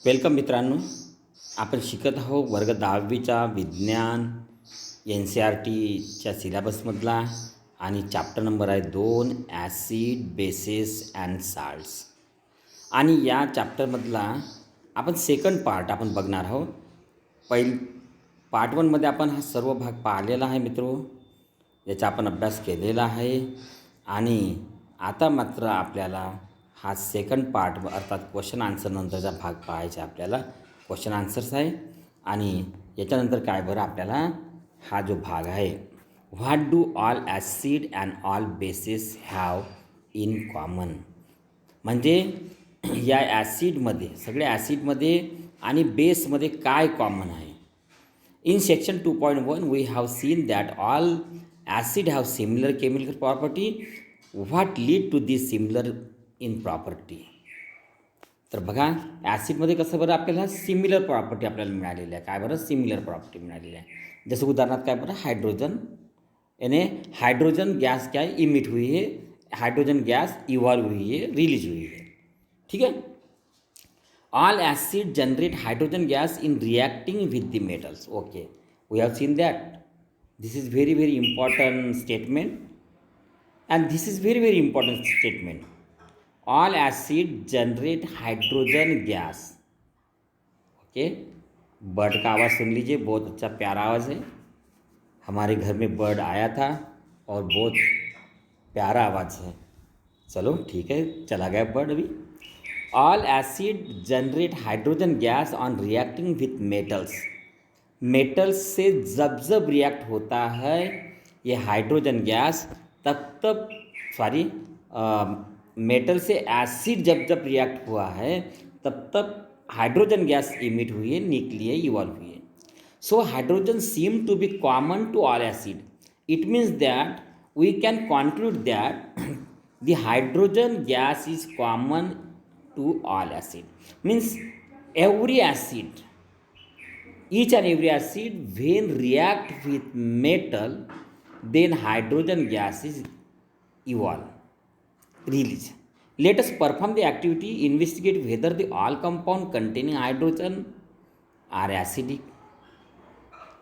Welcome मित्रांनो. आपण शिकत आहोत वर्ग 10वीचा विज्ञान एन सी आर टीच्या सिलेबसमधला आणि चॅप्टर नंबर आहे 2 ॲसिड बेसेस अँड साल्ट्स. आणि या चॅप्टरमधला आपण सेकंड पार्ट आपण बघणार आहोत. पार्ट 1मध्ये आपण हा सर्व भाग पाहिलेला आहे मित्रो, याचा आपण अभ्यास केलेला आहे. आणि आता मात्र आपल्याला हा सेकंड पार्ट अर्थात क्वेश्चन आन्सर नंतरचा भाग पाहायचा. आपल्याला क्वेश्चन आन्सर्स आहे आणि याच्यानंतर काय बरं आपल्याला हा जो भाग आहे, what do all acid and all bases have in common. म्हणजे या ॲसिडमध्ये, सगळ्या ॲसिडमध्ये आणि बेसमध्ये काय कॉमन आहे. In section 2.1 we have seen that all acid have similar chemical property. What lead to this similar in property. तर बघा ॲसिडमध्ये कसं बरं आपल्याला सिमिलर प्रॉपर्टी आपल्याला मिळालेली आहे. काय बरं सिमिलर प्रॉपर्टी मिळालेली आहे. जसं उदाहरणार्थ काय बरं हायड्रोजन, याने हाइड्रोजन गैस क्या है इमिट हुई है, हाइड्रोजन गैस इवॉल्व हुई है, रिलीज हुई है. ठीक है. All acid generate hydrogen gas in reacting with the metals. Okay, we have seen that. This is very important statement, and this is very important statement. All acid generate hydrogen gas. Okay, bird का आवाज़ सुन लीजिए, बहुत अच्छा प्यारा आवाज़ है. हमारे घर में बर्ड आया था और बहुत प्यारा आवाज़ है. चलो ठीक है, चला गया बर्ड अभी. All acid generate hydrogen gas on reacting with metals. Metals से जब रिएक्ट होता है ये हाइड्रोजन गैस, तब मेटल से एसिड जब रिएक्ट हुआ है तब हाइड्रोजन गैस इमिट हुई है, निकली है, इवॉल्व हुई है. So hydrogen seem to be common to all acid. It means that we can conclude that the hydrogen gas is common to all acid. Means every acid, each and every acid when react with metal, then hydrogen gas is evolve, release. Let us perform the activity, investigate whether the all compound containing hydrogen are acidic.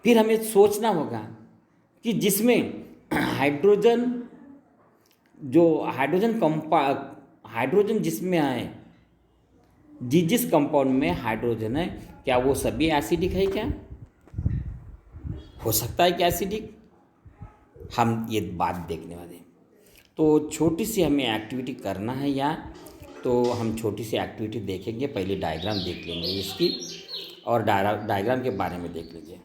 फिर हमें सोचना होगा कि जिसमें hydrogen जिसमें आए, जिस compound में हाइड्रोजन है, क्या वो सभी एसिडिक है? क्या हो सकता है कि एसिडिक? हम ये बात देखने वाले हैं. तो छोटी सी हमें एक्टिविटी करना है यहाँ. तो हम छोटी सी एक्टिविटी देखेंगे. पहले डायग्राम देख लेंगे इसकी और डायग्राम के बारे में देख लीजिए.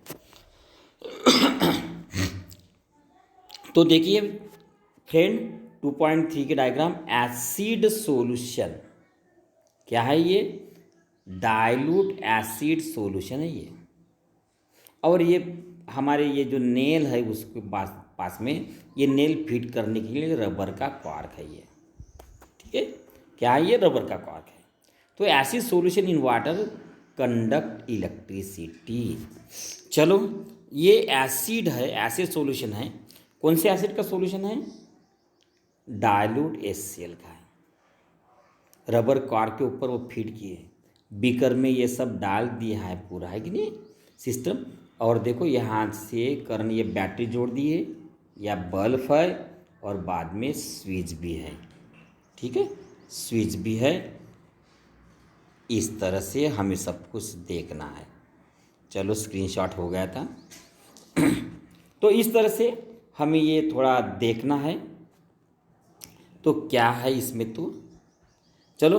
तो देखिए फ्रेंड 2.3 के डायग्राम, एसिड सॉल्यूशन क्या है ये? डाइल्यूट एसिड सॉल्यूशन है ये. और ये हमारे ये जो नेल है उसके पास में ये नेल फिट करने के लिए रबर का कॉर्क है ये. ठीक है, क्या है ये? रबर का कॉर्क है. तो acid solution in water conduct electricity. चलो ये एसिड है, एसिड सॉल्यूशन है. कौन से एसिड का सॉल्यूशन है? डाइल्यूट HCl का है. रबर कॉर्क के ऊपर वो फिट किए, बीकर में ये सब डाल दिया है पूरा, है कि नहीं सिस्टम. और देखो यहाँ से करंट, ये बैटरी जोड़ दी है, या बल्ब है, और बाद में स्विच भी है. ठीक है, स्विच भी है. इस तरह से हमें सब कुछ देखना है. चलो स्क्रीनशॉट हो गया था. तो इस तरह से हमें ये थोड़ा देखना है. तो क्या है इसमें? तो चलो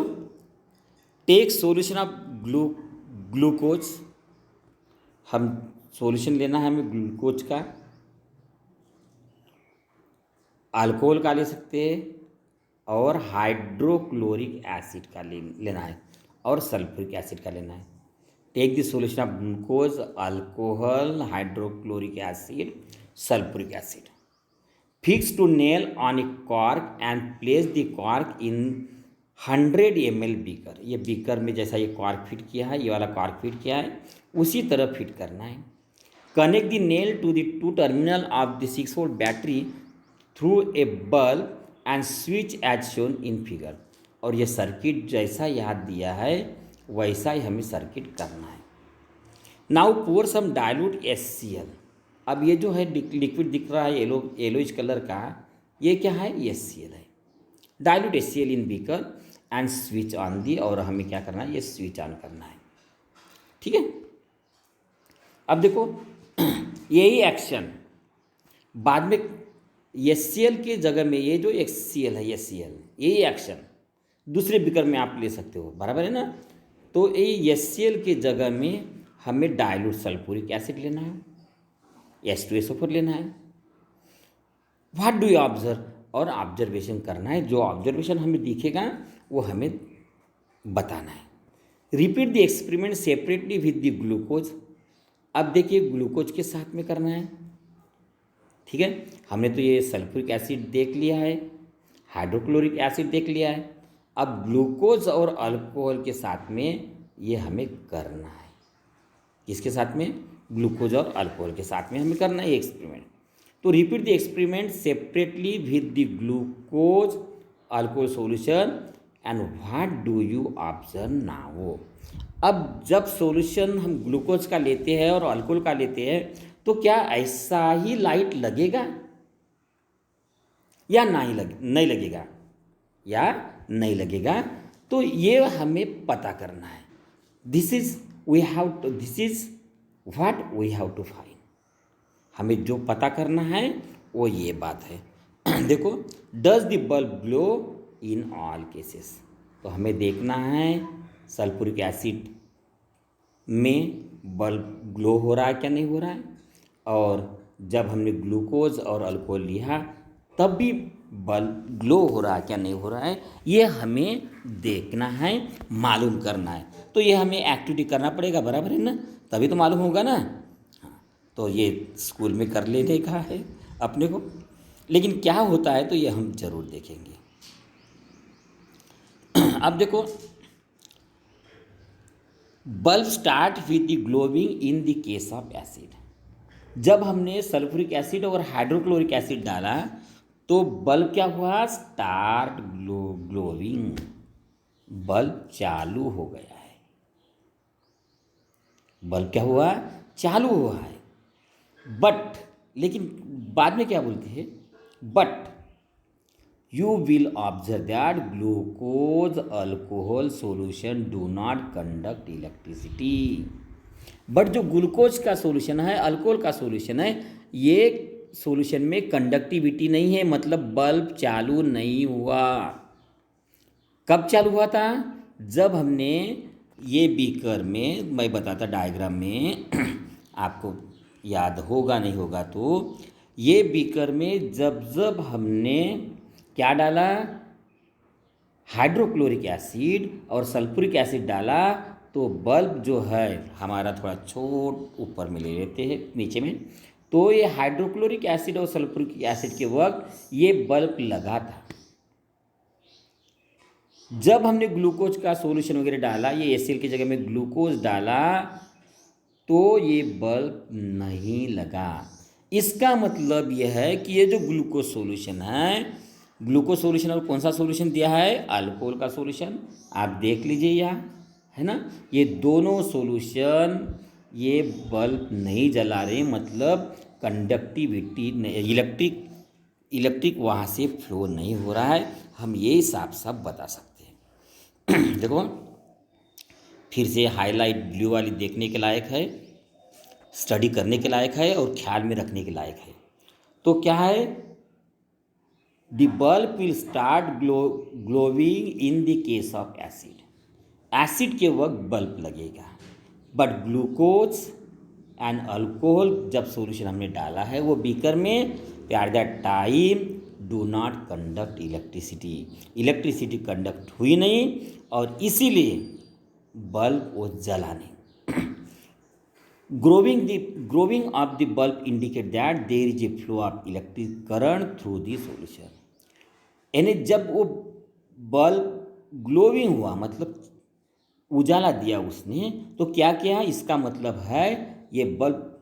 टेक सॉल्यूशन ऑफ ग्लूकोज. हम सॉल्यूशन लेना है हमें ग्लूकोज का. अल्कोहल का ले सकते हैं और हाइड्रोक्लोरिक एसिड का लेना है और सल्फ्यूरिक एसिड का लेना है. Take the solution of glucose, alcohol, hydrochloric acid, sulphuric acid. Fix to nail on a cork and place the cork in 100 ml beaker. ये बीकर में जैसा ये कॉर्क फिट किया है, ये वाला कॉर्क फिट किया है, उसी तरह फिट करना है. Connect the nail to the 2 terminal of the 6 volt battery through a bulb and switch as shown in figure. और ये सर्किट जैसा यहाँ दिया है वैसा ही हमें सर्किट करना है। नाउ पोर सम डाइल्यूट HCl। अब ये जो है लिक्विड दिख रहा है येलोइश कलर का, ये क्या है? HCl है। Dilute HCl in beaker and switch on the, और हमें क्या करना है? ये स्विच ऑन करना है। ठीक है। अब देखो यही एक्शन बाद में HCl की जगह में ये जो HCl है, HCl, यही एक्शन दूसरे बीकर में आप ले सकते हो, बराबर है ना। तो ये HCl की जगह में हमें डाइल्यूट सल्फ्यूरिक एसिड लेना है, H2SO4 लेना है। What do you observe? और ऑब्जर्वेशन करना है, जो ऑब्जर्वेशन हमें दिखेगा वो हमें बताना है। Repeat the experiment separately with the glucose. अब देखिए ग्लूकोज के साथ में करना है। ठीक है, हमने तो ये सल्फ्यूरिक एसिड देख लिया है, हाइड्रोक्लोरिक एसिड देख लिया है। अब ग्लूकोज और अल्कोहल के साथ में ये हमें करना है। किसके साथ में? ग्लूकोज और अल्कोहल के साथ में हमें करना है एक्सपेरिमेंट। तो repeat the experiment separately with the glucose alcohol solution and what do you observe now. अब जब सॉल्यूशन हम ग्लूकोज का लेते हैं और अल्कोहल का लेते हैं तो क्या ऐसा ही लाइट लगेगा या नहीं लगेगा, या नहीं लगेगा? तो ये हमें पता करना है। This is what we have to find. हमें जो पता करना है वो ये बात है। देखो, does the bulb glow in all cases. तो हमें देखना है सल्फ्यूरिक एसिड में बल्ब ग्लो हो रहा है क्या नहीं हो रहा है, और जब हमने ग्लूकोज और अल्कोहल लिया तब भी बल्ब ग्लो हो रहा है क्या नहीं हो रहा है, ये हमें देखना है, मालूम करना है। तो ये हमें एक्टिविटी करना पड़ेगा, बराबर है ना, तभी तो मालूम होगा ना। हाँ, तो ये स्कूल में कर लेने का है अपने को, लेकिन क्या होता है तो ये हम जरूर देखेंगे। अब देखो, bulb start with the glowing in the case of acid. जब हमने सल्फ्यूरिक एसिड और हाइड्रोक्लोरिक एसिड डाला तो बल्ब क्या हुआ? स्टार्ट ग्लोविंग, बल्ब चालू हो गया है। बल्ब क्या हुआ? चालू हुआ है। बट लेकिन बाद में क्या बोलते हैं? But you will observe that glucose alcohol solution do not conduct electricity। But जो ग्लूकोज का सॉल्यूशन है, अल्कोहल का सॉल्यूशन है, ये सॉल्यूशन में कंडक्टिविटी नहीं है, मतलब बल्ब चालू नहीं हुआ। कब चालू हुआ था? जब हमने ये बीकर में, मैं बताता डायग्राम में आपको याद होगा नहीं होगा तो, ये बीकर में जब जब हमने क्या डाला? हाइड्रोक्लोरिक एसिड और सल्फ्यूरिक एसिड डाला तो बल्ब जो है हमारा थोड़ा छोट ऊपर में ले लेते हैं नीचे में, तो ये हाइड्रोक्लोरिक एसिड और सल्फ्यूरिक एसिड के वक्त ये बल्ब लगा था। जब हमने ग्लूकोज का सॉल्यूशन वगैरह डाला, ये HCl की जगह में ग्लूकोज डाला, तो ये बल्ब नहीं लगा। इसका मतलब यह है कि ये जो ग्लूकोज सॉल्यूशन है, ग्लूकोज सॉल्यूशन और कौन सा सॉल्यूशन दिया है? अल्कोहल का सॉल्यूशन। आप देख लीजिए यहाँ, है ना, ये दोनों सॉल्यूशन ये बल्ब नहीं जला रहे, मतलब कंडक्टिविटी इलेक्ट्रिक वहाँ से फ्लो नहीं हो रहा है। हम ये साफ साफ बता सकते हैं। देखो फिर से हाईलाइट ब्लू वाली देखने के लायक है, स्टडी करने के लायक है और ख्याल में रखने के लायक है। तो क्या है? The bulb will start glowing in the case of acid. Acid के वक्त बल्ब लगेगा, बट ग्लूकोज एंड अल्कोहल जब सॉल्यूशन हमने डाला है वो बीकर में, at that time do not conduct electricity conduct हुई नहीं, और इसीलिए बल्ब वो जला नहीं। Growing of the bulb indicate that there is a flow of electric current through the solution. यानी जब वो बल्ब ग्लोविंग हुआ, मतलब उजाला दिया उसने, तो क्या किया? इसका मतलब है ये बल्ब,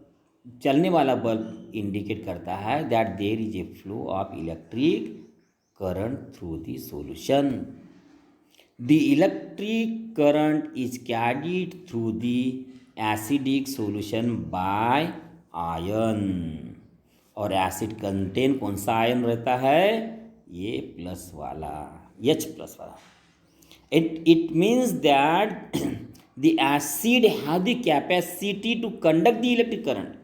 चलने वाला बल्ब इंडिकेट करता है that there is a flow of electric current through the solution. The electric current is carried through the acidic solution by ion. और एसिड कंटेन कौन सा आयन रहता है? ये प्लस वाला, H प्लस वाला. It means that the acid have the capacity to conduct the electric current.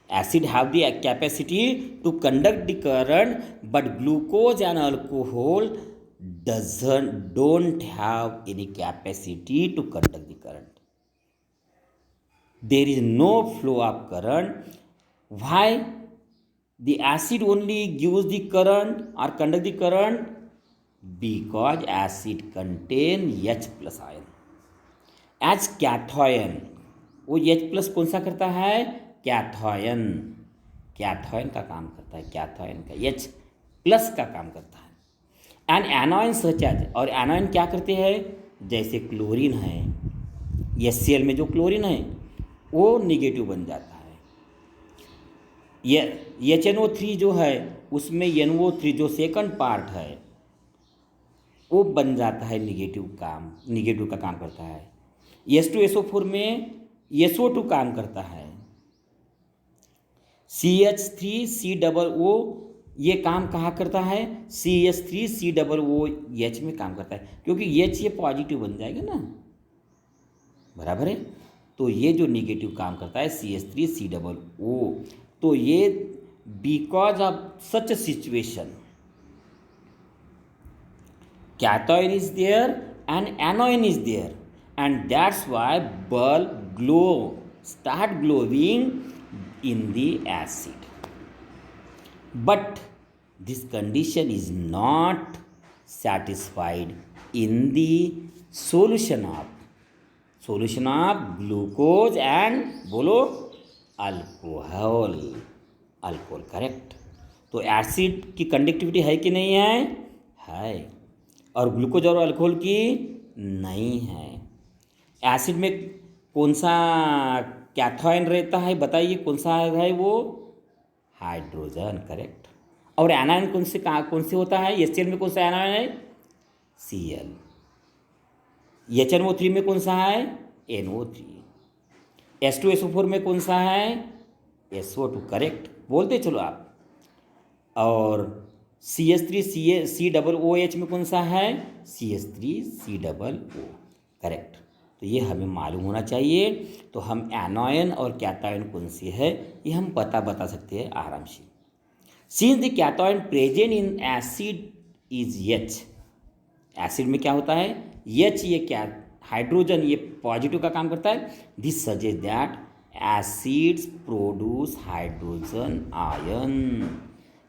Acid have the capacity to conduct the current, but glucose and alcohol don't have any capacity to conduct the current. There is no flow of current. Why? The acid only gives the current or conduct the current because acid contain H plus ion. As cation, वो H plus कौन सा करता है? कैथायन. कैथायन का काम करता है, कैथायन का H प्लस का काम करता है. एंड एनायन सच एज, और एनायन क्या करते हैं? जैसे क्लोरीन है, HCl में जो क्लोरीन है वो निगेटिव बन जाता है. ये HNO3 जो है उसमें NO3 जो सेकंड पार्ट है वो बन जाता है निगेटिव का काम करता है. H2SO4 में SO2 काम करता है. CH3COO ये काम कहाँ करता है? CH3COOH में काम करता है, क्योंकि H ये पॉजिटिव बन जाएगा ना, बराबर है. तो ये जो निगेटिव काम करता है CH3COO. तो ये because of such a situation cation is there and anion is there, and that's why bulb start glowing in the acid. But this condition is not satisfied in the solution of glucose and बोलो alcohol. Correct. तो acid की conductivity है कि नहीं है? है. और glucose और अल्कोहल की नहीं है. एसिड में कौन सा कैथायन रहता है? बताइए कौन सा है वो? हाइड्रोजन. करेक्ट. और एनायन कौन से होता है? HCl में कौन सा एनायन है? Cl. HNO3 में कौन सा है? NO3. H2SO4 में कौन सा है? SO2. करेक्ट. बोलते चलो आप. और CH3COOH में कौन सा है? CH3COO. करेक्ट. तो ये हमें मालूम होना चाहिए. तो हम एनायन और कैटायन कौन सी है ये हम बता सकते हैं आराम से. Since the cation present in acid is H. Acid में क्या होता है? H. ये क्या हाइड्रोजन ये पॉजिटिव का काम करता है. This suggest that acids produce hydrogen ion.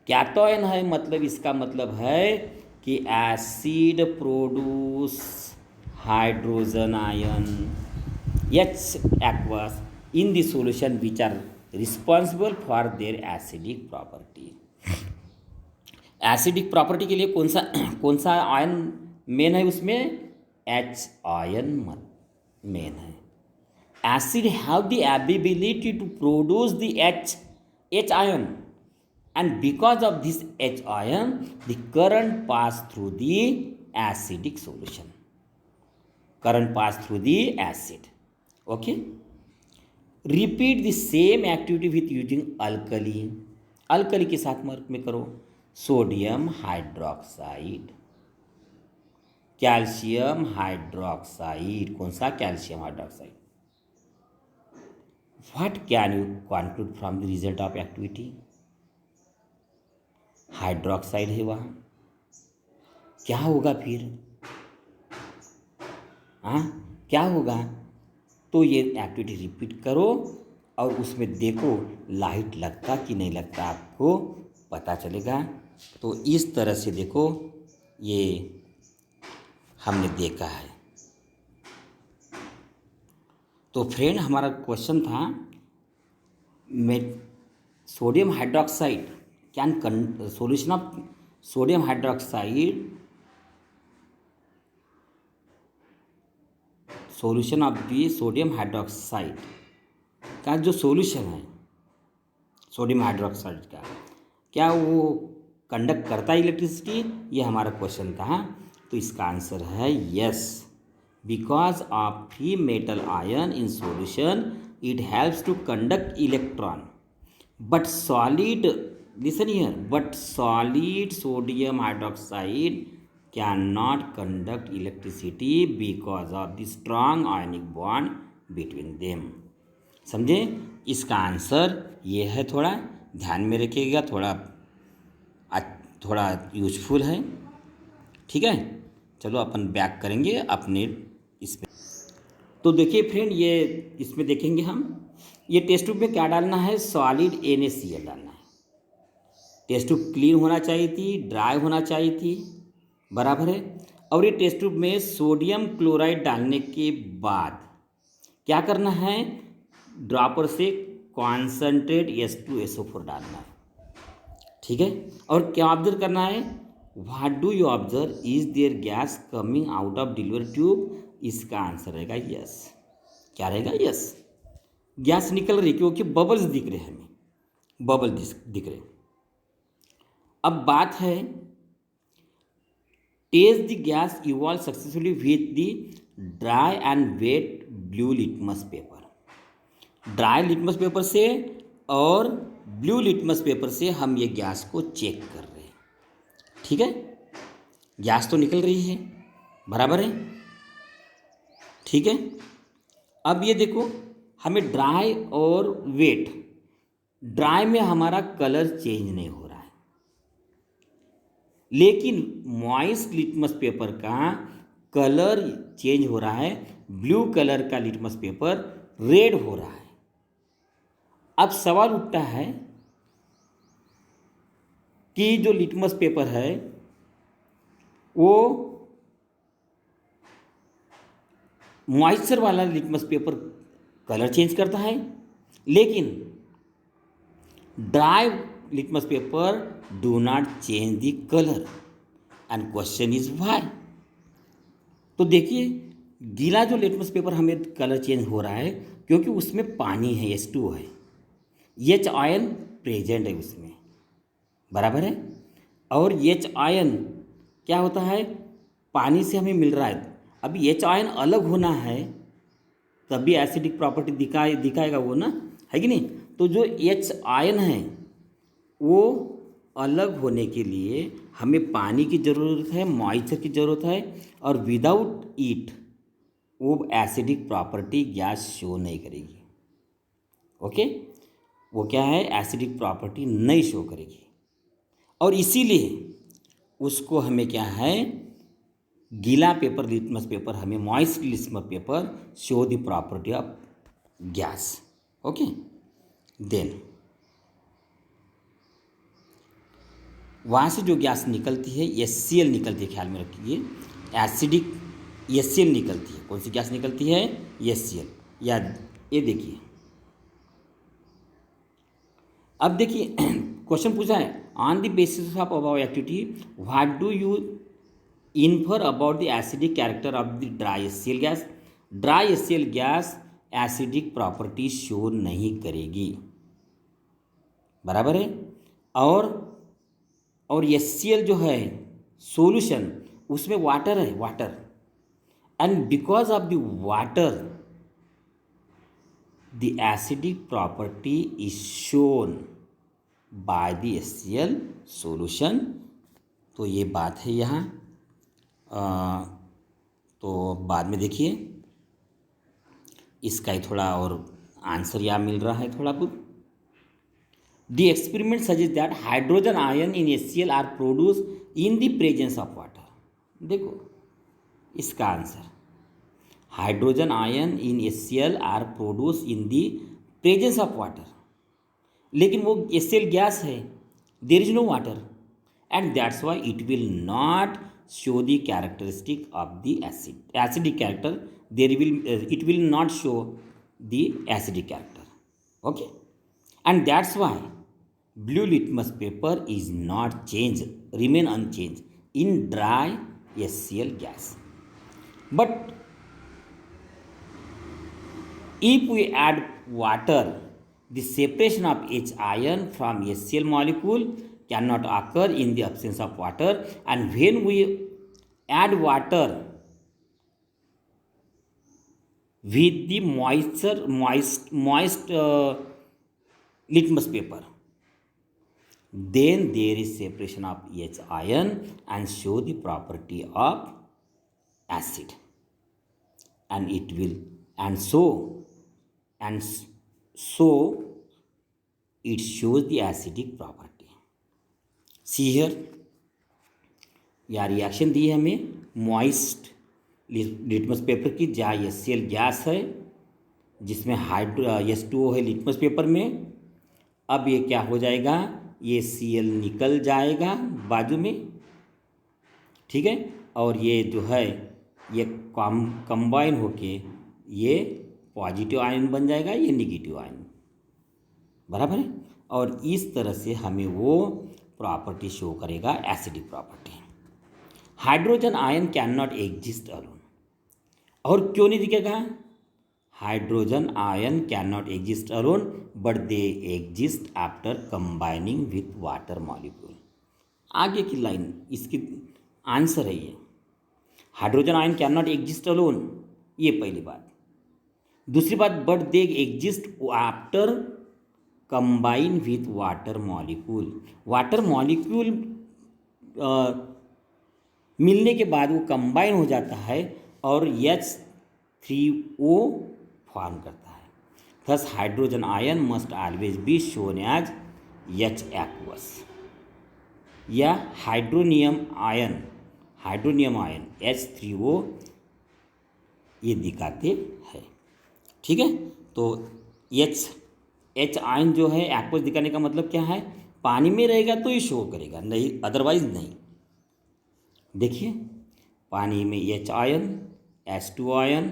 Cation है मतलब इसका मतलब है कि acid produce hydrogen ion H aqueous in the solution which are responsible for their acidic property. Acidic property के लिए कौन सा आयन मेन है? उसमें H आयन मेन है. Acid have the ability to produce the H ion, and because of this H ion the current pass through the acidic solution. Current pass through the acid. Okay. Repeat the same activity with using alkali. Alkali के साथ work में करो. Sodium hydroxide, calcium hydroxide. कौन सा? Calcium hydroxide. What can you conclude from the result of activity? Hydroxide है वहाँ. क्या होगा फिर? हाँ, क्या होगा? तो ये एक्टिविटी रिपीट करो और उसमें देखो लाइट लगता कि नहीं लगता, आपको पता चलेगा. तो इस तरह से देखो ये हमने देखा है. तो फ्रेंड हमारा क्वेश्चन था sodium hydroxide solution of sodium hydroxide, solution of the sodium hydroxide का जो सॉल्यूशन है सोडियम हाइड्रोक्साइड का, क्या वो कंडक्ट करता है इलेक्ट्रिसिटी? ये हमारा क्वेश्चन था. तो इसका आंसर है yes. Because of free metal ion in solution it helps to conduct electron, but solid, listen here, but solid sodium hydroxide can not conduct electricity because of the strong ionic bond between them. समझे? इसका answer ये है, थोड़ा ध्यान में रखिएगा, थोड़ा useful है। ठीक है, चलो अपन बैक करेंगे अपने इसमें। तो देखिए फ्रेंड, ये इसमें देखेंगे हम, ये टेस्ट ट्यूब में क्या डालना है, सॉलिड NaCl डालना है। टेस्ट ट्यूब क्लीन होना चाहिए थी, ड्राई होना चाहिए थी, बराबर है। और ये टेस्ट ट्यूब में सोडियम क्लोराइड डालने के बाद क्या करना है, ड्रॉपर से कॉन्सनट्रेट H2SO4 डालना है। ठीक है, और क्या ऑब्जर्व करना है, what do you observe, is there gas coming out of delivery tube. इसका आंसर रहेगा यस। क्या रहेगा, यस, गैस निकल रही, क्योंकि बबल्स दिख रहे हैं, हमें बबल दिख रहे। अब बात है, test the gas evolve successfully with the dry and wet blue litmus paper. Dry litmus paper से और ब्लू लिटमस पेपर से हम ये गैस को चेक कर रहे हैं। ठीक है, गैस तो निकल रही है, बराबर है। ठीक है, अब ये देखो, हमें ड्राई और वेट, ड्राई में हमारा कलर चेंज नहीं हो रहा है, लेकिन मॉइस्ट लिटमस पेपर का कलर चेंज हो रहा है। ब्लू कलर का लिटमस पेपर रेड हो रहा है। अब सवाल उठता है कि जो लिटमस पेपर है वो मॉइस्चर वाला लिटमस पेपर कलर चेंज करता है, लेकिन dry litmus paper do not change the colour, and question is why. तो देखिए, गीला जो लिटमस पेपर हमें कलर चेंज हो रहा है क्योंकि उसमें पानी है, H2O है, H आयन प्रेजेंट है उसमें, बराबर है। और H आयन क्या होता है, पानी से हमें मिल रहा है। अभी H आयन अलग होना है तभी एसिडिक प्रॉपर्टी दिखाएगा वो ना, है कि नहीं। तो जो H आयन है वो अलग होने के लिए हमें पानी की ज़रूरत है, मॉइस्चर की ज़रूरत है, और विदाउट इट वो एसिडिक प्रॉपर्टी गैस शो नहीं करेगी। ओके, वो क्या है, एसिडिक प्रॉपर्टी नहीं शो करेगी, और इसीलिए उसको हमें क्या है, गीला पेपर लिटमस पेपर, हमें moist litmus paper show the property of gas. Okay, then वहाँ से जो गैस निकलती है HCl निकलती है, ख्याल में रखिए, एसिडिक HCl निकलती है। कौन सी गैस निकलती है, HCl। या ये देखिए, अब देखिए क्वेश्चन पूछा है, on the basis of above activity what do you infer about the acidic character of the dry HCl gas. Dry HCl gas acidic property show नहीं करेगी, बराबर है। और HCl जो है सॉल्यूशन, उसमें वाटर है, water, and because of the water the acidic property is shown by the HCl solution. तो ये बात है यहाँ। तो बाद में देखिए इसका ही थोड़ा और आंसर यहाँ मिल रहा है थोड़ा बहुत। The experiment suggest that hydrogen ion in HCl are produce in the presence of water. देखो इसका answer, hydrogen ion in HCl are produce in the presence of water, लेकिन वो HCl गैस है, there is no water, and that's why it will not show the characteristic of the acidic character. It will not show the acidic character. Okay, and that's why blue litmus paper is not changed, remain unchanged in dry HCl gas. But if we add water, the separation of H ion from HCl molecule cannot occur in the absence of water, and when we add water with the moist litmus paper, then there is separation of H ion and show the property of acid, and it will and so it shows the acidic property. See here, या reaction दी है हमें moist litmus paper की, जहाँ HCl gas है जिसमें H2O है litmus paper में। अब ये क्या हो जाएगा, ये Cl निकल जाएगा बाजू में, ठीक है, और ये जो है ये कंबाइन होके ये पॉजिटिव आयन बन जाएगा, ये निगेटिव आयन, बराबर है। और इस तरह से हमें वो प्रॉपर्टी शो करेगा, acidic property. Hydrogen ion can not exist alone, और क्यों नहीं दिखेगा, hydrogen ion can not exist alone but they exist after combining with water molecule. आगे की लाइन इसकी आंसर है ये, hydrogen ion can not exist alone, ये पहली बात। दूसरी बात, but they exist after combine with water molecule. Water molecule मिलने के बाद वो कंबाइन हो जाता है और H3O फॉर्म करता है। Thus hydrogen ion must always be shown as H aqueous, या हाइड्रोनियम आयन H3O ये दिखाते हैं, ठीक है। तो H आयन जो है एक्वस दिखाने का मतलब क्या है, पानी में रहेगा तो ये शो करेगा, नहीं अदरवाइज नहीं। देखिए पानी में H ion H2 ion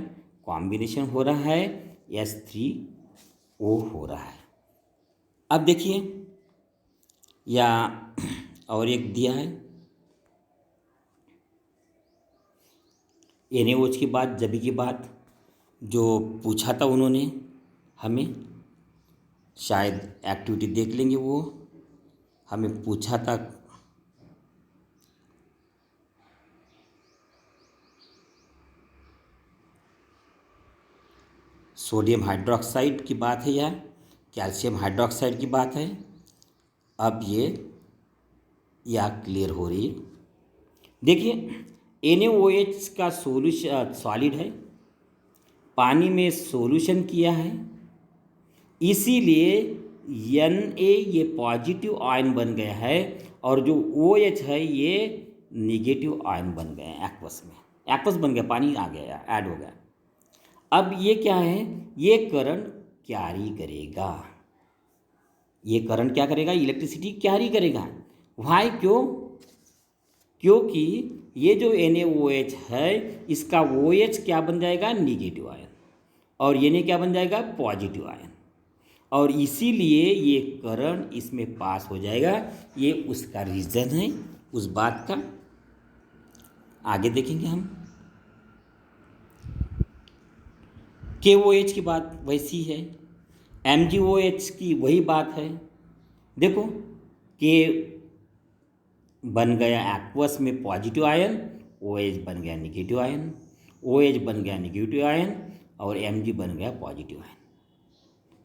combination हो रहा है, H3O हो रहा है। अब देखिए, या और एक दिया है NaOH की बात, जबी की बात जो पूछा था उन्होंने हमें, शायद एक्टिविटी देख लेंगे, वो हमें पूछा था सोडियम हाइड्रोक्साइड की बात है या कैल्शियम हाइड्रोक्साइड की बात है। अब ये या क्लियर हो रही है। देखिए NaOH का सोल्यूशन सॉलिड है, पानी में सोल्यूशन किया है, इसीलिए Na ये पॉजिटिव आयन बन गया है और जो OH है ये निगेटिव आयन बन गए हैं, एक्वस में एक्वस बन गया, पानी आ गया, ऐड हो गया। अब ये क्या है, ये करंट कैरी करेगा, ये करंट क्या करेगा, इलेक्ट्रिसिटी कैरी करेगा। वाई, क्यों, क्योंकि ये जो NaOH है इसका OH क्या बन जाएगा, निगेटिव आयन, और ये क्या बन जाएगा, पॉजिटिव आयन, और इसीलिए ये करंट इसमें पास हो जाएगा। ये उसका रीज़न है, उस बात का आगे देखेंगे हम। KOH की बात वैसी है, MgOH की वही बात है। देखो K बन गया एक्वस में पॉजिटिव आयन, OH बन गया निगेटिव आयन, OH बन गया निगेटिव आयन, और Mg बन गया पॉजिटिव आयन।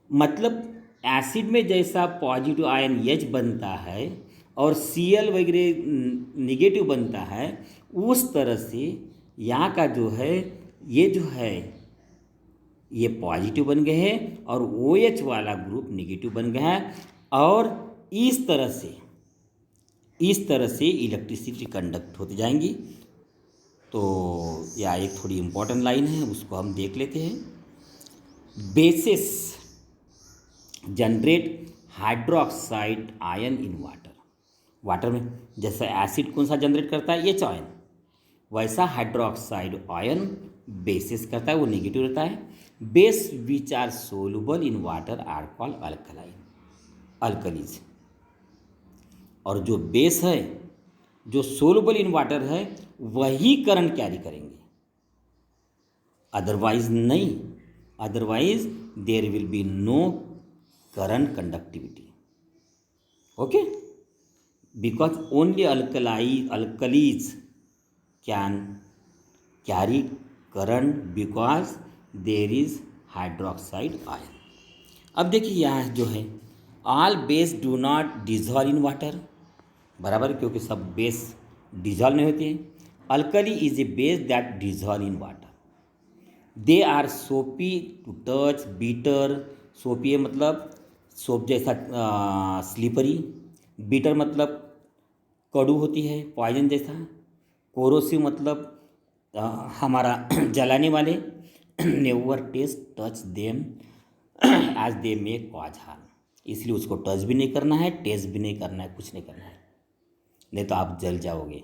मतलब एसिड में जैसा पॉजिटिव आयन H बनता है और Cl वगैरह निगेटिव बनता है, उस तरह से यहाँ का जो है ये जो है ये पॉजिटिव बन गए हैं और OH वाला ग्रुप निगेटिव बन गया है, और इस तरह से इलेक्ट्रिसिटी कंडक्ट होती जाएंगी। तो यह एक थोड़ी इम्पोर्टेंट लाइन है, उसको हम देख लेते हैं। Bases generate hydroxide ion in water में जैसा एसिड कौन सा जनरेट करता है, H आयन, वैसा हाइड्रोक्साइड आयन बेसिस करता है, वो नेगेटिव रहता है। Base which are soluble in water are called alkalis, और जो बेस है जो सोलुबल इन वाटर है वही करंट कैरी करेंगे, अदरवाइज नहीं, otherwise there will be no current conductivity, okay, because only alkalis can carry current because there is hydroxide ion. अब देखिए यहाँ जो है all base do not dissolve in water, बराबर, क्योंकि सब बेस डिजॉल्व नहीं होते हैं। Alkali is a base that dissolve in water. They are soapy to touch, bitter, soapy मतलब सोप जैसा स्लिपरी, बीटर मतलब कड़ू होती है, पॉइजन जैसा, कोरोसिव मतलब हमारा जलाने वाले, never taste touch them as they may cause harm. इसलिए उसको टच भी नहीं करना है, टेस्ट भी नहीं करना है, कुछ नहीं करना है, नहीं तो आप जल जाओगे।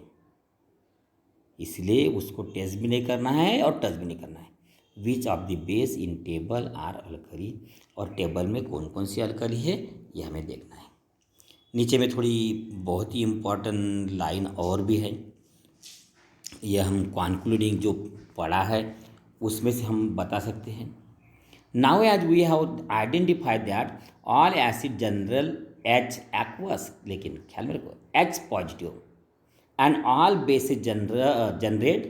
इसलिए उसको टेस्ट भी नहीं करना है और टच भी नहीं करना है। Which of the base in table are alkali, और टेबल में कौन कौन सी अल्कली है ये हमें देखना है। नीचे में थोड़ी बहुत ही इम्पोर्टेंट लाइन और भी है, यह हम कॉन्क्लूडिंग जो पढ़ा है उसमें से हम बता सकते हैं। Now as we have identified that all acid generate H aqueous, लेकिन ख्याल में रखो H positive, and all bases generate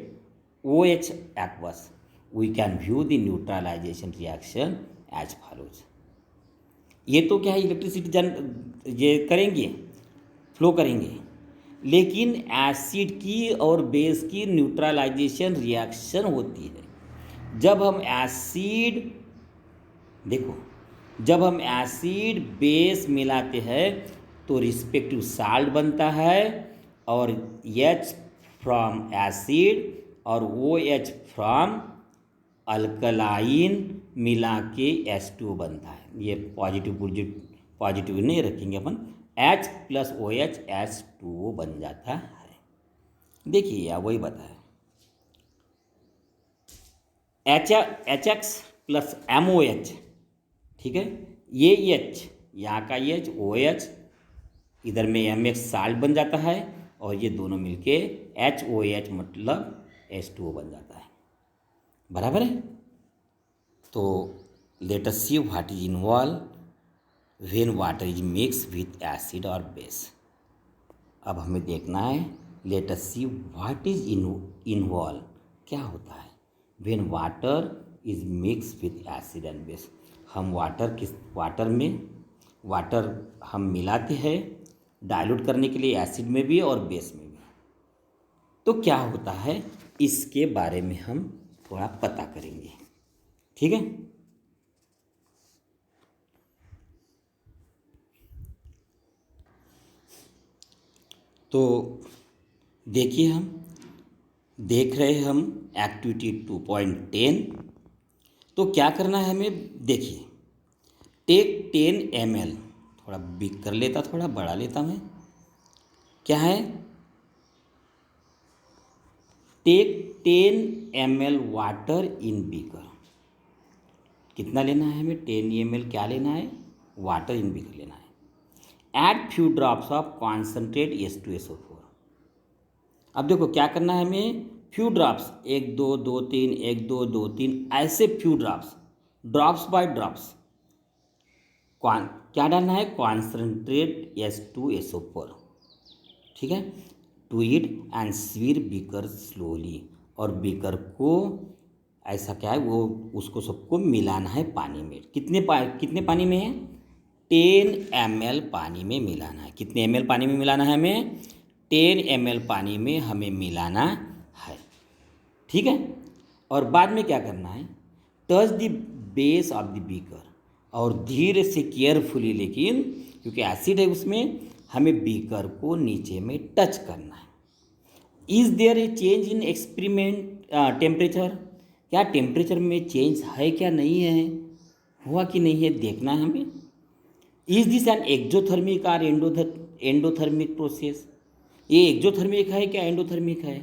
OH aqueous, we can view the neutralisation reaction as follows. ये तो क्या है, इलेक्ट्रिसिटी ये करेंगे, फ्लो करेंगे, लेकिन एसिड की और बेस की न्यूट्रलाइजेशन रिएक्शन होती है जब हम एसिड, देखो, जब हम एसिड बेस मिलाते हैं तो रिस्पेक्टिव साल्ट बनता है, और H फ्रॉम एसिड और OH फ्रॉम अल्कलाइन मिला के H2 बनता है। ये पॉजिटिव नहीं रखेंगे अपन, H प्लस OH H2O बन जाता है। देखिए या वही बताया, HX प्लस MOH, ठीक है, ये H, यहाँ का H, OH, इधर में MX साल्ट बन जाता है, और ये दोनों मिलके HOH मतलब H2O बन जाता है, बराबर है। तो let us see what is involve when water is mix with acid और बेस। अब हमें देखना है, let us see what is involve, क्या होता है when water is mix with acid and base. हम वाटर हम मिलाते हैं डाइल्यूट करने के लिए एसिड में भी और बेस में भी, तो क्या होता है इसके बारे में हम थोड़ा पता करेंगे, ठीक है। तो देखिए, हम देख रहे हैं हम एक्टिविटी 2.10। तो क्या करना है हमें, देखिए, टेक 10 ml, थोड़ा बिग कर लेता, थोड़ा बढ़ा लेता मैं, क्या है, take 10 ml water in beaker. कितना लेना है हमें, 10 ml क्या लेना है, वाटर इन बीकर लेना है। Add few drops of concentrate H2SO4। अब देखो क्या करना है हमें, फ्यू ड्रॉप्स, 1 2 2 3, 1 2 2 3, ऐसे फ्यू ड्रॉप्स बाय ड्रॉप्स क्या डालना है, कॉन्सेंट्रेट H2SO4, ठीक है, to it and swirl beaker slowly, और बीकर को ऐसा क्या है वो उसको सबको मिलाना है पानी में। कितने पानी में है, 10 ml पानी में मिलाना है। कितने ml पानी में मिलाना है हमें, 10 ml पानी में हमें मिलाना है, ठीक है। और बाद में क्या करना है, touch the base of the beaker, और धीरे से केयरफुली, लेकिन क्योंकि एसिड है उसमें, हमें बीकर को नीचे में टच करना है। Is there a change in experiment temperature, क्या टेम्परेचर में चेंज है क्या नहीं है, हुआ कि नहीं है देखना है हमें। इज दिस एन एक्जोथर्मिक और एंडोथर्मिक प्रोसेस, ये एक्जोथर्मिक है क्या एंडोथर्मिक है।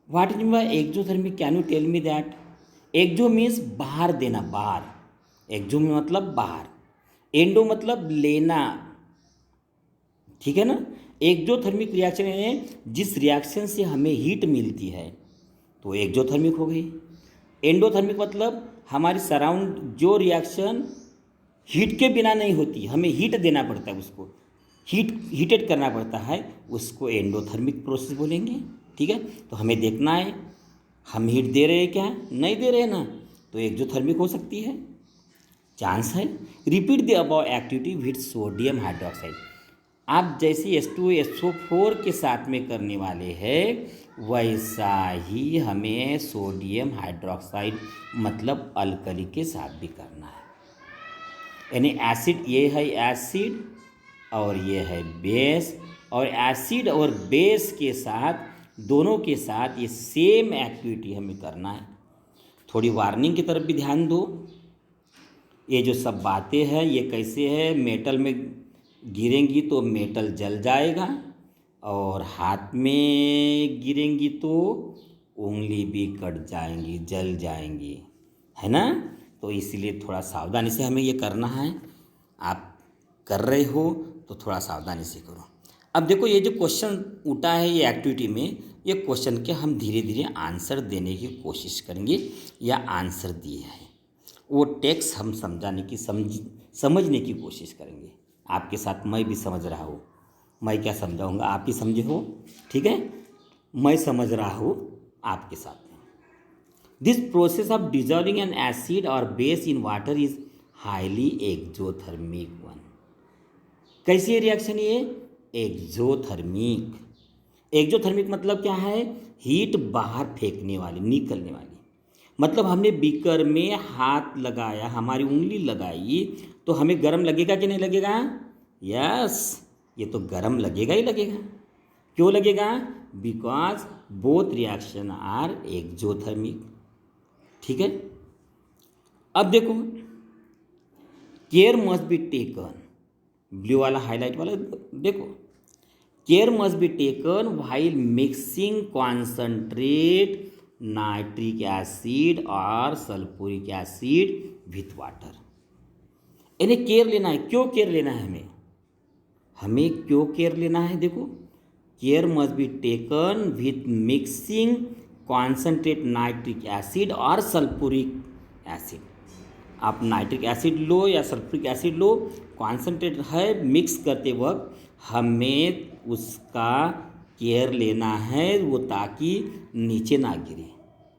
What is mean exothermic, can you tell me that. Exo means बाहर देना, बाहर, एक्जो में मतलब बाहर, एंडो मतलब लेना, ठीक है ना। एक्जोथर्मिक रिएक्शन है जिस रिएक्शन से हमें हीट मिलती है तो एक्जोथर्मिक हो गई। एंडोथर्मिक मतलब हमारी सराउंड जो रिएक्शन हीट के बिना नहीं होती, हमें हीट देना पड़ता है, उसको हीटेड करना पड़ता है, उसको एंडोथर्मिक प्रोसेस बोलेंगे। ठीक है। तो हमें देखना है हम हीट दे रहे हैं क्या, नहीं दे रहे हैं ना, तो एक्जोथर्मिक हो सकती है, चांस है। Repeat the above activity with sodium hydroxide. आप जैसे H2SO4 के साथ में करने वाले हैं वैसा ही हमें सोडियम हाइड्रोक्साइड मतलब अल्कली के साथ भी करना है। यानी एसिड, ये है एसिड और ये है बेस, और एसिड और बेस के साथ, दोनों के साथ ये सेम एक्टिविटी हमें करना है। थोड़ी वार्निंग की तरफ भी ध्यान दो। ये जो सब बातें हैं ये कैसे है, मेटल में गिरेंगी तो मेटल जल जाएगा, और हाथ में गिरेंगी तो उंगली भी कट जाएंगी, जल जाएंगी, है ना। तो इसलिए थोड़ा सावधानी से हमें ये करना है। आप कर रहे हो तो थोड़ा सावधानी से करो। अब देखो ये जो क्वेश्चन उठा है ये एक्टिविटी में, ये क्वेश्चन के हम धीरे धीरे आंसर देने की कोशिश करेंगे या आंसर दिए हैं वो टेक्स्ट हम समझाने की समझने की कोशिश करेंगे। आपके साथ मैं भी समझ रहा हूँ, मैं क्या समझाऊंगा आप ही समझे हो, ठीक है। मैं समझ रहा हूँ आपके साथ में। This process of dissolving an acid और base in water is highly exothermic one. कैसी रिएक्शन ये, एक्जोथर्मिक। एक्जोथर्मिक मतलब क्या है, हीट बाहर फेंकने वाली, निकलने वाली। मतलब हमने बीकर में हाथ लगाया, हमारी उंगली लगाई तो हमें गर्म लगेगा कि नहीं लगेगा, यस, ये तो गर्म लगेगा ही लगेगा। क्यों लगेगा, because both reaction are exothermic, ठीक है। अब देखो care must be taken, blue वाला हाईलाइट वाला देखो, care must be taken while mixing concentrate nitric acid और सल्फ्यूरिक एसिड विथ वाटर। इन्हें केयर लेना है। क्यों केयर लेना है हमें क्यों केयर लेना है, देखो care must be taken with mixing concentrate nitric acid और सल्फ्यूरिक एसिड। आप नाइट्रिक एसिड लो या सल्फ्यूरिक एसिड लो, कॉन्सनट्रेट है, मिक्स करते वक्त हमें उसका केयर लेना है वो, ताकि नीचे ना गिरे।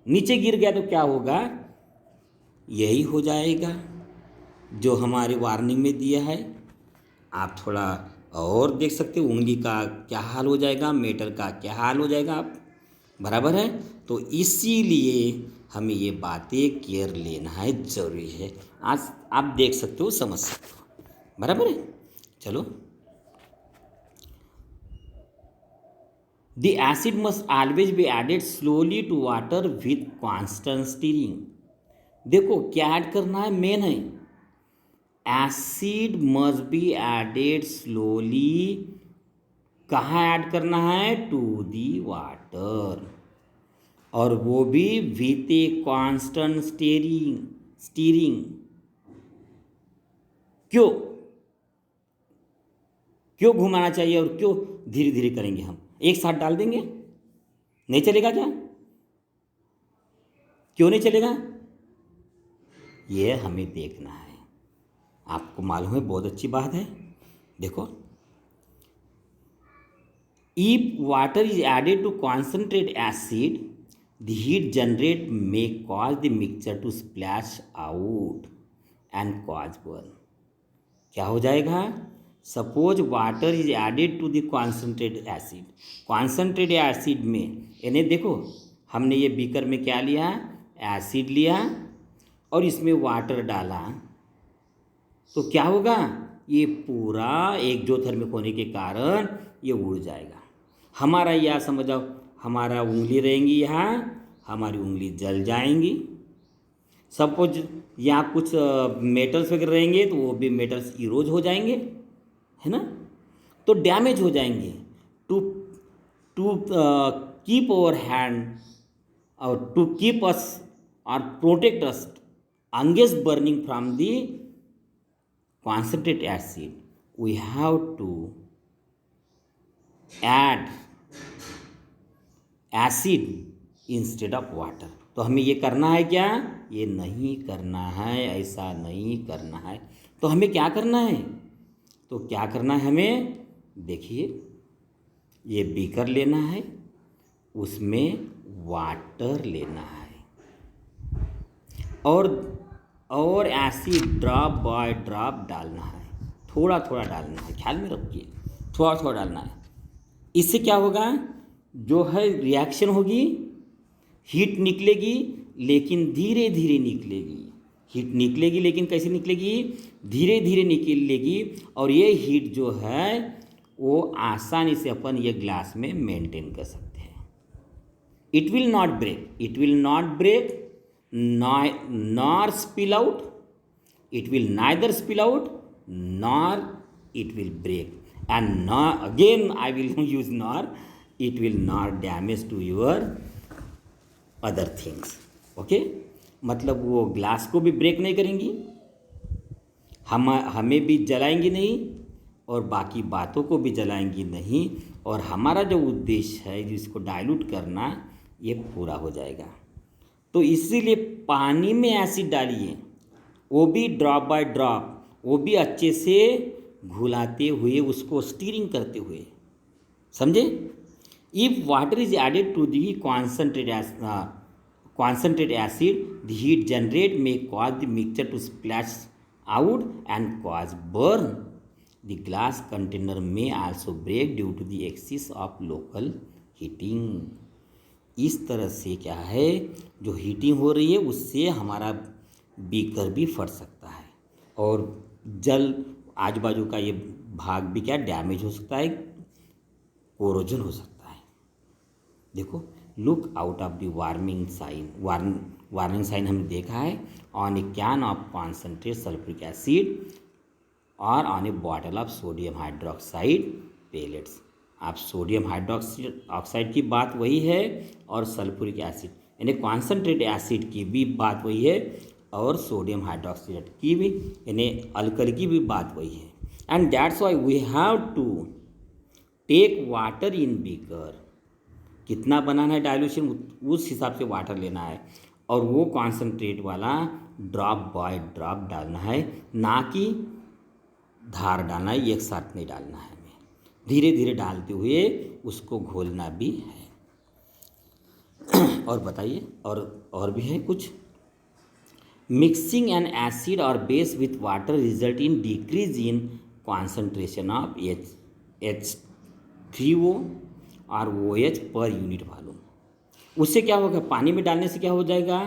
नीचे गिर गया तो क्या होगा, यही हो जाएगा जो हमारी वार्निंग में दिया है। आप थोड़ा और देख सकते हो, उंगली का क्या हाल हो जाएगा, मेटल का क्या हाल हो जाएगा, आप बराबर है। तो इसीलिए हमें ये बातें केयर लेना है, जरूरी है। आज आप देख सकते हो, समझ सकते हो, बराबर है। चलो, the acid must always be added slowly to water with constant stirring. देखो क्या ऐड करना है, मेन है acid must be added slowly. कहाँ ऐड करना है, टू दी वाटर, और वो भी विथ ए कॉन्स्टेंट स्टीरिंग। क्यों क्यों घुमाना चाहिए और क्यों धीरे धीरे करेंगे, हम एक साथ डाल देंगे, नहीं चलेगा क्या, क्यों नहीं चलेगा, ये हमें देखना है। आपको मालूम है, बहुत अच्छी बात है। देखो, if water is added to concentrate acid, the heat generate may cause the mixture to splash out and cause burn. क्या हो जाएगा, suppose water is added to the concentrate acid, concentrate acid में, यानी देखो हमने ये बीकर में क्या लिया, एसिड लिया और इसमें वाटर डाला, तो क्या होगा, ये पूरा एक्जोथर्मिक होने के कारण ये उड़ जाएगा। हमारा यह समझो, हमारा उंगली रहेंगी यहाँ, हमारी उंगली जल जाएंगी। सपोज यहाँ कुछ मेटल्स वगैरह रहेंगे तो वो भी मेटल्स इरोज हो जाएंगे, है ना, तो डैमेज हो जाएंगे। To to keep our hand और टू कीप अस और protect us against burning from the concentrate acid, we have to add acid instead of water। तो हमें ये करना है क्या, ये नहीं करना है, ऐसा नहीं करना है। तो हमें क्या करना है, तो क्या करना है हमें, देखिए ये बीकर लेना है उसमें वाटर लेना है और एसिड ड्रॉप बाय ड्रॉप डालना है, थोड़ा थोड़ा डालना है, ख्याल में रखिए, थोड़ा थोड़ा डालना है। इससे क्या होगा, जो है रिएक्शन होगी, हीट निकलेगी लेकिन धीरे धीरे निकलेगी। हीट निकलेगी लेकिन कैसे निकलेगी, धीरे धीरे निकलेगी। और ये हीट जो है वो आसानी से अपन ये ग्लास में मेंटेन कर सकते हैं। It will not break nor spill out, it will neither spill out nor it will break, and nor again I will use nor, it will not damage to your other things. Okay, मतलब वो glass को भी break नहीं करेंगी, हमें भी जलाएंगी नहीं, और बाकी बातों को भी जलाएंगी नहीं, और हमारा जो उद्देश्य है जिसको डाइल्यूट करना, ये पूरा हो जाएगा। तो इसीलिए पानी में एसिड डालिए, वो भी ड्रॉप बाय ड्रॉप, वो भी अच्छे से घुलाते हुए, उसको स्टीरिंग करते हुए, समझे। If water is added to the concentrate acid, the heat generate may cause the mixture to splash out and cause burn. The glass container may also break due to the excess of local heating. इस तरह से क्या है, जो heating हो रही है उससे हमारा बीकर भी फट सकता है, और जल आजू बाजू का ये भाग भी क्या डैमेज हो सकता है, कोरोजन हो सकता है। देखो, look out of the warning sign हमने देखा है on a can of concentrate sulphuric acid और on a bottle of sodium hydroxide pellets. आप सोडियम हाइड्रोक्साइड की बात वही है, और सल्फ्यूरिक एसिड यानी कॉन्सेंट्रेट एसिड की भी बात वही है, और सोडियम हाइड्रोक्साइड की भी यानी अल्कली की भी बात वही है। And that's why we have to take water in beaker. कितना बनाना है डाइल्यूशन, उस हिसाब से वाटर लेना है, और वो कॉन्सेंट्रेट वाला ड्रॉप बाय ड्रॉप डालना है, ना कि धार डालना है, एक साथ नहीं डालना है, हमें धीरे धीरे डालते हुए उसको घोलना भी है। और बताइए, और भी है कुछ। मिक्सिंग एन एसिड और base with water result in decrease in concentration of H3O और OH पर यूनिट वॉल्यूम। उससे क्या होगा, पानी में डालने से क्या हो जाएगा,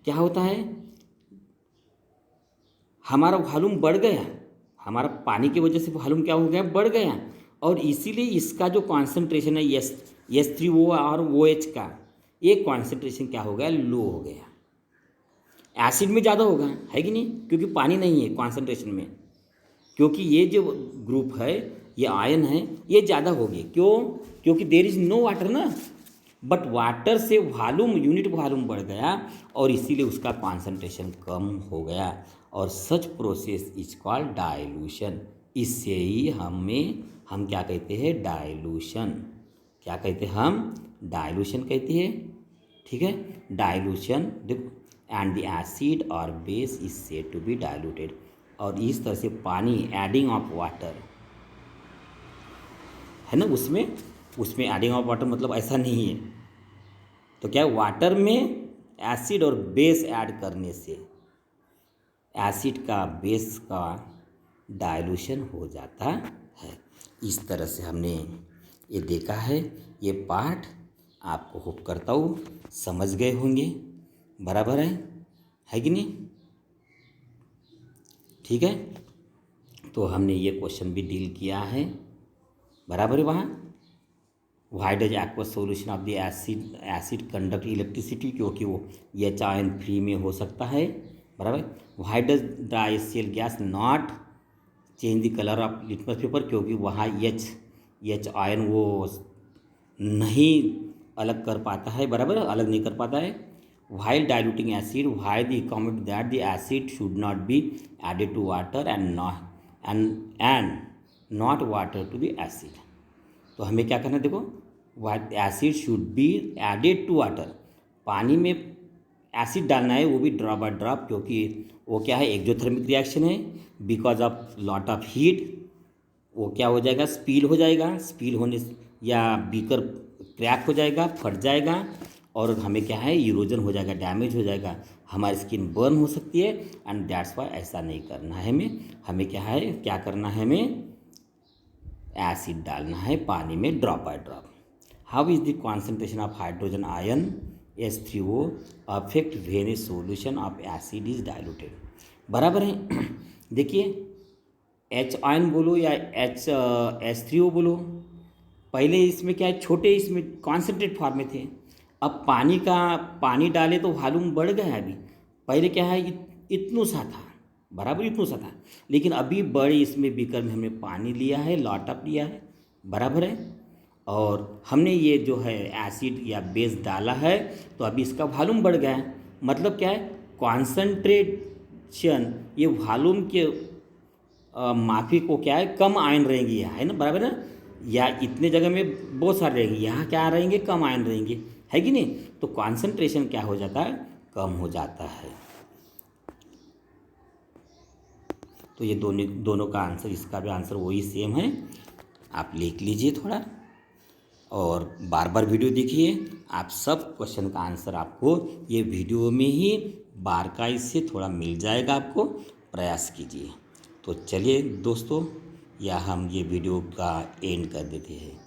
क्या होता है, हमारा वॉल्यूम बढ़ गया, हमारा पानी की वजह से वॉल्यूम क्या हो गया, बढ़ गया, और इसीलिए इसका जो कॉन्सेंट्रेशन है H3O और OH का, ये कॉन्सेंट्रेशन क्या हो गया, लो हो गया। एसिड में ज़्यादा होगा, है कि नहीं, क्योंकि पानी नहीं है कॉन्सेंट्रेशन में, क्योंकि ये जो ग्रुप है, ये आयन है, ये ज़्यादा हो गए। क्यों, क्योंकि देर इज़ नो वाटर ना, बट वाटर से वॉल्यूम, यूनिट वॉल्यूम बढ़ गया, और इसीलिए उसका कॉन्सेंट्रेशन कम हो गया, और सच प्रोसेस इज कॉल्ड डाइल्यूशन। इससे ही हम क्या कहते हैं, डाइल्यूशन। क्या कहते हैं हम, डाइल्यूशन कहते हैं, ठीक है, डाइल्यूशन। देखो, एंड द एसिड और base is said to be diluted. और इस तरह से पानी, एडिंग ऑफ वाटर है ना, उसमें एडिंग ऑफ वाटर मतलब ऐसा नहीं है। तो क्या है, वाटर में एसिड और बेस ऐड करने से एसिड का, बेस का डाइल्यूशन हो जाता है। इस तरह से हमने ये देखा है। ये पाठ आपको होप करता हूँ समझ गए होंगे, बराबर है कि नहीं, ठीक है। तो हमने ये क्वेश्चन भी डील किया है, बराबर है। वहाँ why does aqueous solution of the acid conduct electricity, क्योंकि वो एच आयन फ्री में हो सकता है, बराबर। Why does the HCl gas not change the colour of litmus paper, क्योंकि वहाँ एच आयन वो नहीं अलग कर पाता है, बराबर, अलग नहीं कर पाता है। While diluting acid, why the comment that the acid should not be added to water and not water to the acid। तो हमें क्या करना है, देखो, acid should be added to water, पानी में एसिड डालना है, वो भी ड्रॉप बाय ड्रॉप, क्योंकि वो क्या है, एक्जोथर्मिक रिएक्शन है, because of lot of heat वो क्या हो जाएगा, स्पील हो जाएगा। स्पील होने या बीकर क्रैक हो जाएगा, फट जाएगा और हमें क्या है इरोजन हो जाएगा, डैमेज हो जाएगा, हमारी स्किन बर्न हो सकती है। एंड दैट्स वाई ऐसा नहीं करना है हमें क्या करना है, हमें एसिड डालना है पानी में drop by drop. How is the concentration of hydrogen ion H3O affect when a solution of acid is diluted. बराबर है। देखिए H आयन बोलो या H3O बोलो, पहले इसमें क्या है छोटे इसमें कॉन्सेंट्रेट फॉर्म में थे। अब पानी डाले तो वॉल्यूम बढ़ गया है। अभी पहले क्या है इतना सा था, बराबर इतना सा था, लेकिन अभी बड़े इसमें बीकर में हमने पानी लिया है, लॉट अप लिया है, बराबर है, और हमने ये जो है एसिड या बेस डाला है तो अभी इसका वॉल्यूम बढ़ गया है। मतलब क्या है कॉन्सेंट्रेशन ये वॉल्यूम के माफी को क्या है कम आयन रहेंगी, है ना, बराबर ना, या इतने जगह में बहुत सारे रहेंगे, यहाँ क्या रहेंगे कम आयन रहेंगे, है कि नहीं। तो कॉन्सेंट्रेशन क्या हो जाता है कम हो जाता है। तो ये दोनों का आंसर, इसका भी आंसर वही सेम है, आप लिख लीजिए थोड़ा और बार बार वीडियो देखिए। आप सब क्वेश्चन का आंसर आपको ये वीडियो में ही बारकाई से थोड़ा मिल जाएगा, आपको प्रयास कीजिए। तो चलिए दोस्तों, या हम ये वीडियो का एंड कर देते हैं।